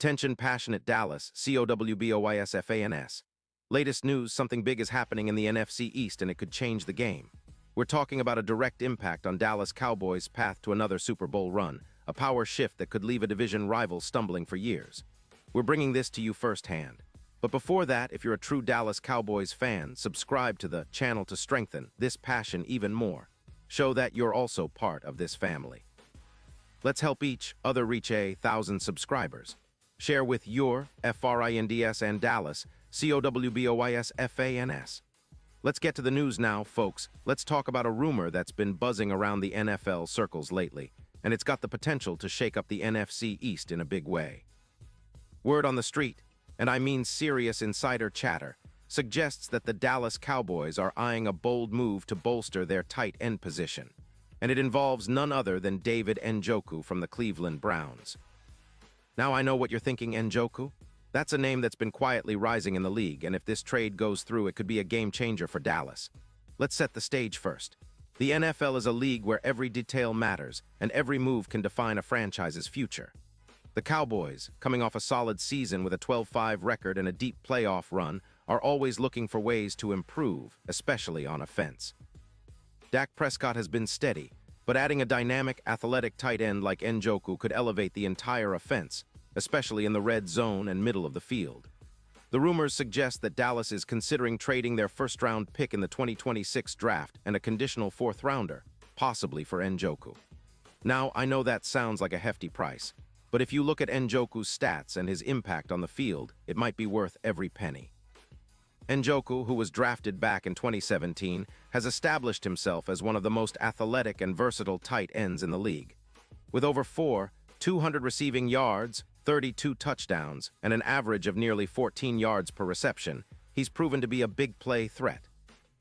Attention passionate Dallas, Cowboys. Latest news, something big is happening in the NFC East and it could change the game. We're talking about a direct impact on Dallas Cowboys' path to another Super Bowl run, a power shift that could leave a division rival stumbling for years. We're bringing this to you firsthand. But before that, if you're a true Dallas Cowboys fan, subscribe to the channel to strengthen this passion even more. Show that you're also part of this family. Let's help each other reach 1,000 subscribers. Share with your FRINDS and Dallas, COWBOYSFANS. Let's get to the news now, folks. Let's talk about a rumor that's been buzzing around the NFL circles lately, and it's got the potential to shake up the NFC East in a big way. Word on the street, and I mean serious insider chatter, suggests that the Dallas Cowboys are eyeing a bold move to bolster their tight end position, and it involves none other than David Njoku from the Cleveland Browns. Now I know what you're thinking, Njoku? That's a name that's been quietly rising in the league, and if this trade goes through, it could be a game changer for Dallas. Let's set the stage first. The NFL is a league where every detail matters, and every move can define a franchise's future. The Cowboys, coming off a solid season with a 12-5 record and a deep playoff run, are always looking for ways to improve, especially on offense. Dak Prescott has been steady, but adding a dynamic, athletic tight end like Njoku could elevate the entire offense, especially in the red zone and middle of the field. The rumors suggest that Dallas is considering trading their first-round pick in the 2026 draft and a conditional fourth-rounder, possibly for Njoku. Now, I know that sounds like a hefty price, but if you look at Njoku's stats and his impact on the field, it might be worth every penny. Njoku, who was drafted back in 2017, has established himself as one of the most athletic and versatile tight ends in the league. With over 200 receiving yards, 32 touchdowns, and an average of nearly 14 yards per reception, he's proven to be a big play threat.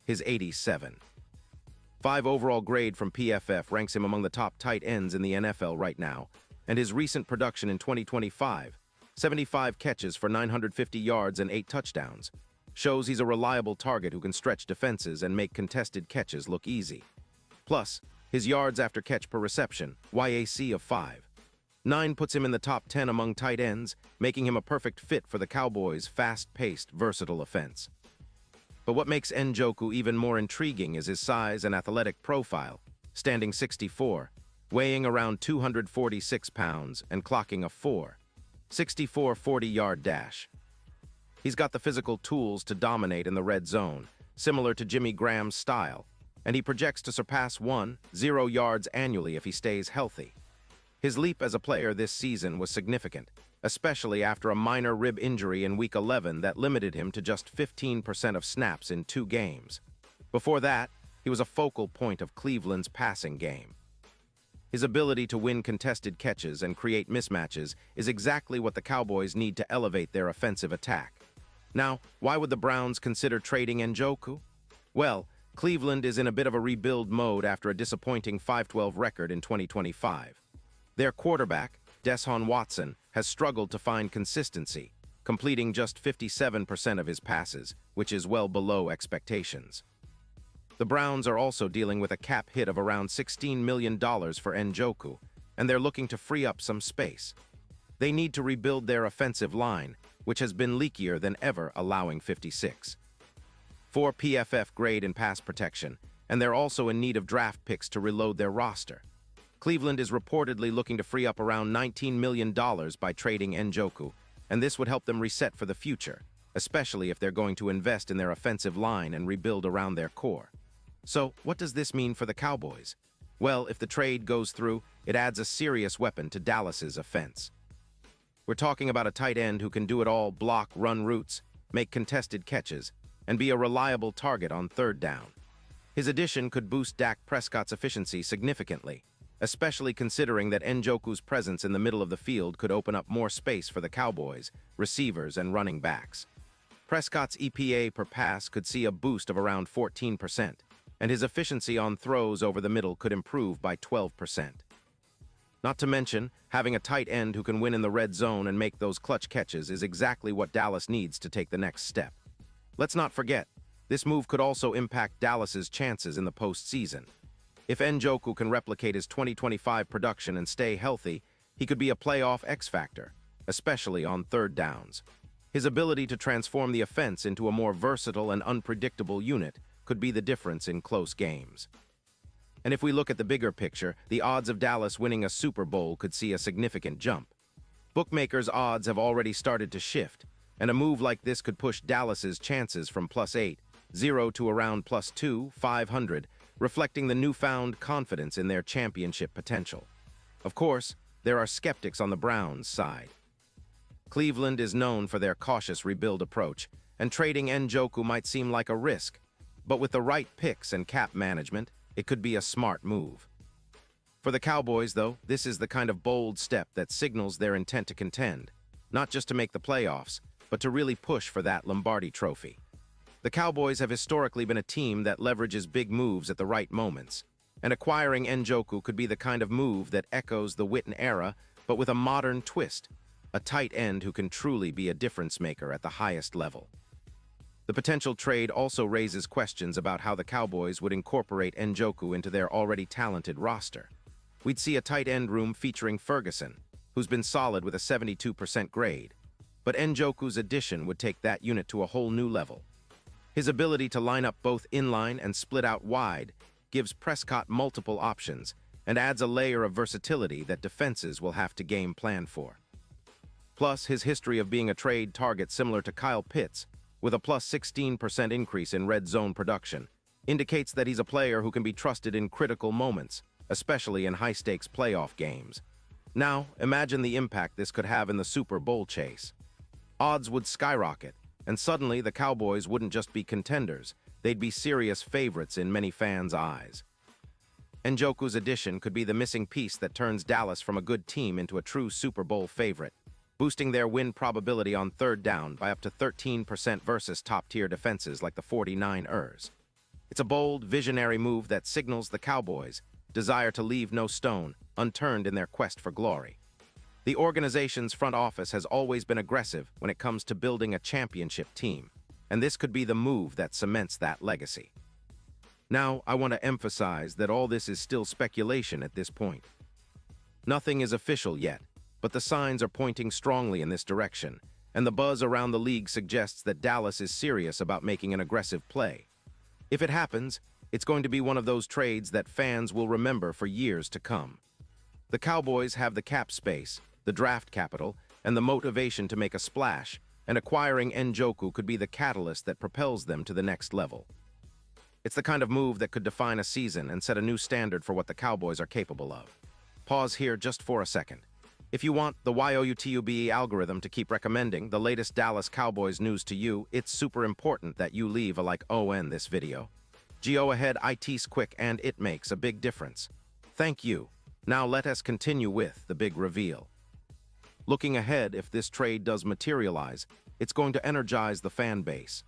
His 87.5 overall grade from PFF ranks him among the top tight ends in the NFL right now, and his recent production in 2025, 75 catches for 950 yards and 8 touchdowns, shows he's a reliable target who can stretch defenses and make contested catches look easy. Plus, his yards after catch per reception, YAC of 5.9, puts him in the top 10 among tight ends, making him a perfect fit for the Cowboys' fast-paced, versatile offense. But what makes Njoku even more intriguing is his size and athletic profile, standing 6'4", weighing around 246 pounds and clocking a 4.64 40-yard dash. He's got the physical tools to dominate in the red zone, similar to Jimmy Graham's style, and he projects to surpass 10 yards annually if he stays healthy. His leap as a player this season was significant, especially after a minor rib injury in Week 11 that limited him to just 15% of snaps in 2 games. Before that, he was a focal point of Cleveland's passing game. His ability to win contested catches and create mismatches is exactly what the Cowboys need to elevate their offensive attack. Now, why would the Browns consider trading Njoku? Well, Cleveland is in a bit of a rebuild mode after a disappointing 5-12 record in 2025. Their quarterback, Deshaun Watson, has struggled to find consistency, completing just 57% of his passes, which is well below expectations. The Browns are also dealing with a cap hit of around $16 million for Njoku, and they're looking to free up some space. They need to rebuild their offensive line, which has been leakier than ever, allowing 56.4 PFF grade in pass protection, and they're also in need of draft picks to reload their roster. Cleveland is reportedly looking to free up around $19 million by trading Njoku, and this would help them reset for the future, especially if they're going to invest in their offensive line and rebuild around their core. So, what does this mean for the Cowboys? Well, if the trade goes through, it adds a serious weapon to Dallas's offense. We're talking about a tight end who can do it all: block, run routes, make contested catches, and be a reliable target on third down. His addition could boost Dak Prescott's efficiency significantly, especially considering that Njoku's presence in the middle of the field could open up more space for the Cowboys, receivers, and running backs. Prescott's EPA per pass could see a boost of around 14%, and his efficiency on throws over the middle could improve by 12%. Not to mention, having a tight end who can win in the red zone and make those clutch catches is exactly what Dallas needs to take the next step. Let's not forget, this move could also impact Dallas's chances in the postseason. If Njoku can replicate his 2025 production and stay healthy, he could be a playoff X-factor. especially on third downs. His ability to transform the offense into a more versatile and unpredictable unit could be the difference in close games. And if we look at the bigger picture, the odds of Dallas winning a Super Bowl could see a significant jump. Bookmakers' odds have already started to shift, and a move like this could push Dallas's chances from +800 to around +2,500, reflecting the newfound confidence in their championship potential. Of course, there are skeptics on the Browns' side. Cleveland is known for their cautious rebuild approach, and trading Njoku might seem like a risk, but with the right picks and cap management, it could be a smart move. For the Cowboys, though, this is the kind of bold step that signals their intent to contend, not just to make the playoffs, but to really push for that Lombardi trophy. The Cowboys have historically been a team that leverages big moves at the right moments, and acquiring Njoku could be the kind of move that echoes the Witten era, but with a modern twist, a tight end who can truly be a difference maker at the highest level. The potential trade also raises questions about how the Cowboys would incorporate Njoku into their already talented roster. We'd see a tight end room featuring Ferguson, who's been solid with a 72% grade, but Njoku's addition would take that unit to a whole new level. His ability to line up both inline and split out wide gives Prescott multiple options and adds a layer of versatility that defenses will have to game plan for. Plus, his history of being a trade target similar to Kyle Pitts, with a +16% increase in red zone production, indicates that he's a player who can be trusted in critical moments, especially in high-stakes playoff games. Now, imagine the impact this could have in the Super Bowl chase. Odds would skyrocket, and suddenly the Cowboys wouldn't just be contenders, they'd be serious favorites in many fans' eyes. Njoku's addition could be the missing piece that turns Dallas from a good team into a true Super Bowl favorite, boosting their win probability on third down by up to 13% versus top-tier defenses like the 49ers. It's a bold, visionary move that signals the Cowboys' desire to leave no stone unturned in their quest for glory. The organization's front office has always been aggressive when it comes to building a championship team, and this could be the move that cements that legacy. Now, I want to emphasize that all this is still speculation at this point. Nothing is official yet, but the signs are pointing strongly in this direction, and the buzz around the league suggests that Dallas is serious about making an aggressive play. If it happens, it's going to be one of those trades that fans will remember for years to come. The Cowboys have the cap space, the draft capital, and the motivation to make a splash, and acquiring Njoku could be the catalyst that propels them to the next level. It's the kind of move that could define a season and set a new standard for what the Cowboys are capable of. Pause here just for a second. If you want the YOUTUBE algorithm to keep recommending the latest Dallas Cowboys news to you, it's super important that you leave a like ON this video. Go ahead, it's quick and it makes a big difference. Thank you. Now let us continue with the big reveal. Looking ahead, if this trade does materialize, it's going to energize the fan base.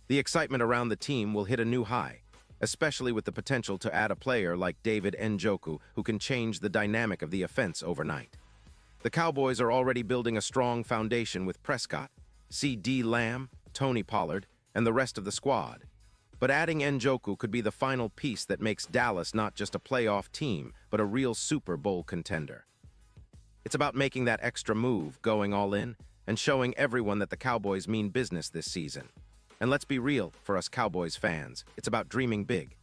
The excitement around the team will hit a new high, especially with the potential to add a player like David Njoku who can change the dynamic of the offense overnight. The Cowboys are already building a strong foundation with Prescott, CeeDee Lamb, Tony Pollard, and the rest of the squad. But adding Njoku could be the final piece that makes Dallas not just a playoff team, but a real Super Bowl contender. It's about making that extra move, going all in, and showing everyone that the Cowboys mean business this season. And let's be real, for us Cowboys fans, it's about dreaming big.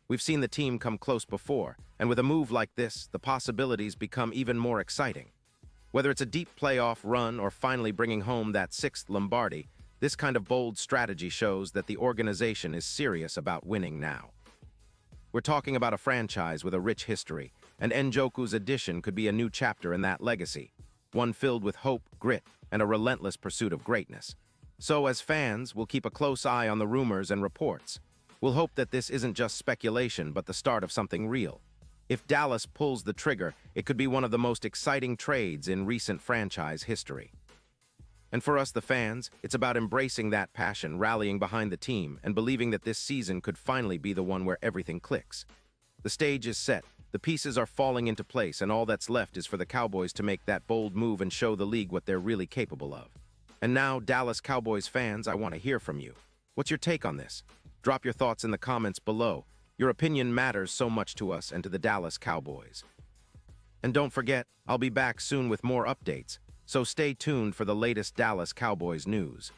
We've seen the team come close before, and with a move like this, the possibilities become even more exciting. Whether it's a deep playoff run or finally bringing home that 6th Lombardi, this kind of bold strategy shows that the organization is serious about winning now. We're talking about a franchise with a rich history, and Njoku's addition could be a new chapter in that legacy, one filled with hope, grit, and a relentless pursuit of greatness. So as fans, we'll keep a close eye on the rumors and reports. We'll hope that this isn't just speculation, but the start of something real. If Dallas pulls the trigger, it could be one of the most exciting trades in recent franchise history. And for us, the fans, it's about embracing that passion, rallying behind the team, and believing that this season could finally be the one where everything clicks. The stage is set, the pieces are falling into place, and all that's left is for the Cowboys to make that bold move and show the league what they're really capable of. And now, Dallas Cowboys fans, I want to hear from you. What's your take on this? Drop your thoughts in the comments below. Your opinion matters so much to us and to the Dallas Cowboys. And don't forget, I'll be back soon with more updates. so stay tuned for the latest Dallas Cowboys news.